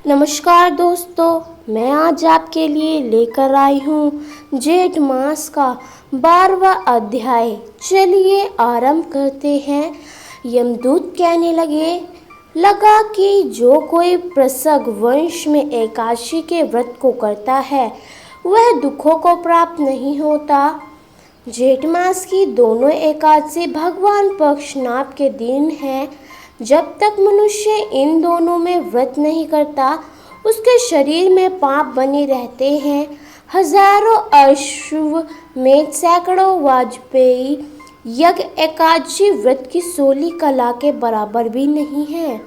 नमस्कार दोस्तों, मैं आज आपके लिए लेकर आई हूँ जेठ मास का 12वां अध्याय। चलिए आरंभ करते हैं। यमदूत कहने लगा कि जो कोई पृषभ वंश में एकादशी के व्रत को करता है वह दुखों को प्राप्त नहीं होता। जेठ मास की दोनों एकादशी भगवान पक्षनाभ के दिन है। जब तक मनुष्य इन दोनों में व्रत नहीं करता उसके शरीर में पाप बने रहते हैं। हजारों अश्वमेध सैकड़ों वाजपेयी यज्ञ एकादशी व्रत की 16 कला के बराबर भी नहीं है।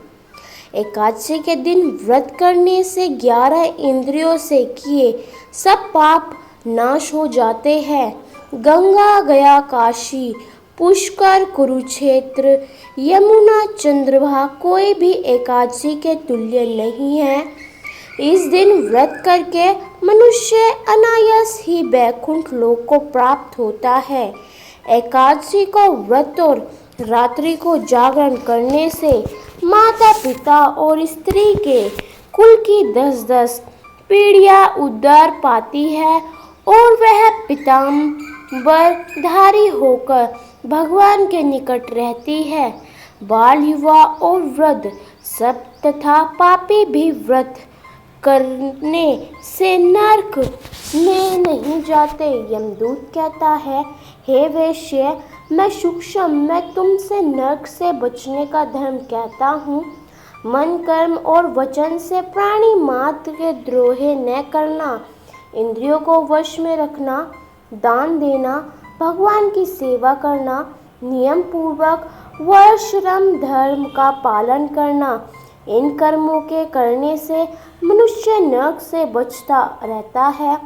एकादशी के दिन व्रत करने से 11 इंद्रियों से किए सब पाप नाश हो जाते हैं। गंगा गया काशी, पुष्कर कुरुक्षेत्र, यमुना चंद्रभागा कोई भी एकादशी के तुल्य नहीं है। इस दिन व्रत करके मनुष्य अनायास ही वैकुंठ लोक को प्राप्त होता है। एकादशी को व्रत और रात्रि को जागरण करने से माता पिता और स्त्री के कुल की 10-10 पीढ़ियां उद्धार पाती है और वह पीताम्बरधारी होकर भगवान के निकट रहती है। बाल, युवा और वृद्ध सब तथा पापी भी व्रत करने से नरक में नहीं जाते। यमदूत कहता है, हे वेश्य, मैं तुमसे नरक से बचने का धर्म कहता हूँ। मन, कर्म और वचन से प्राणी मात्र के द्रोह न करना, इंद्रियों को वश में रखना, दान देना, भगवान की सेवा करना, नियम पूर्वक वर्णाश्रम धर्म का पालन करना। इन कर्मों के करने से मनुष्य नरक से बचता रहता है।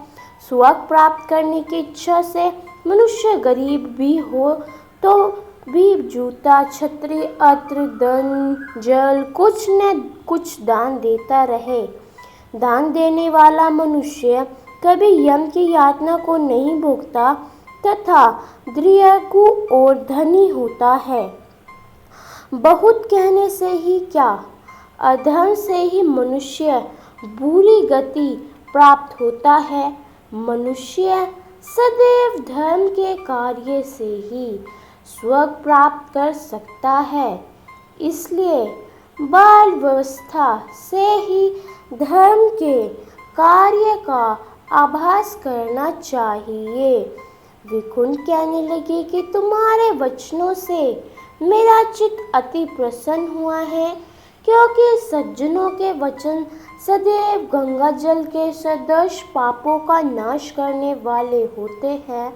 स्वर्ग प्राप्त करने की इच्छा से मनुष्य गरीब भी हो तो भी जूता, छतरी, अत्र, धन, जल कुछ न कुछ दान देता रहे। दान देने वाला मनुष्य कभी यम की यातना को नहीं भोगता तथा दृढ़ और धनी होता है। बहुत कहने से ही क्या, अधर्म से ही मनुष्य बुरी गति प्राप्त होता है। मनुष्य सदैव धर्म के कार्य से ही स्वर्ग प्राप्त कर सकता है। इसलिए बाल्यावस्था से ही धर्म के कार्य का आभास करना चाहिए। विकुंठ कहने लगे कि तुम्हारे वचनों से मेरा चित्त अति प्रसन्न हुआ है, क्योंकि सज्जनों के वचन सदैव गंगा जल के सदृश पापों का नाश करने वाले होते हैं।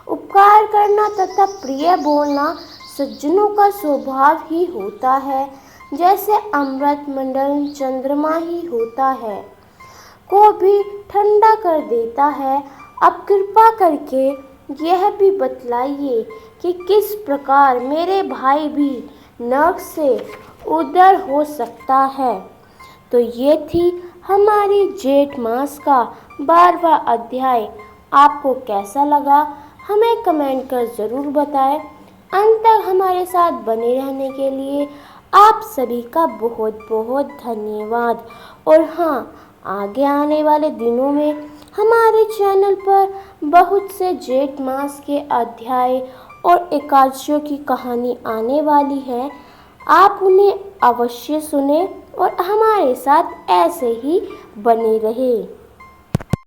उपकार करना तथा प्रिय बोलना सज्जनों का स्वभाव ही होता है, जैसे अमृत मंडल चंद्रमा ही होता है, को भी ठंडा कर देता है। अब कृपा करके यह भी बतलाइए कि किस प्रकार मेरे भाई भी नरक से उद्धार हो सकता है। तो ये थी हमारी जेठ मास का 12वां अध्याय। आपको कैसा लगा हमें कमेंट कर ज़रूर बताएं। अंत तक हमारे साथ बने रहने के लिए आप सभी का बहुत बहुत धन्यवाद। और हाँ, आगे आने वाले दिनों में हमारे चैनल पर बहुत से जेठ मास के अध्याय और एकादशियों की कहानी आने वाली है। आप उन्हें अवश्य सुने और हमारे साथ ऐसे ही बने रहे।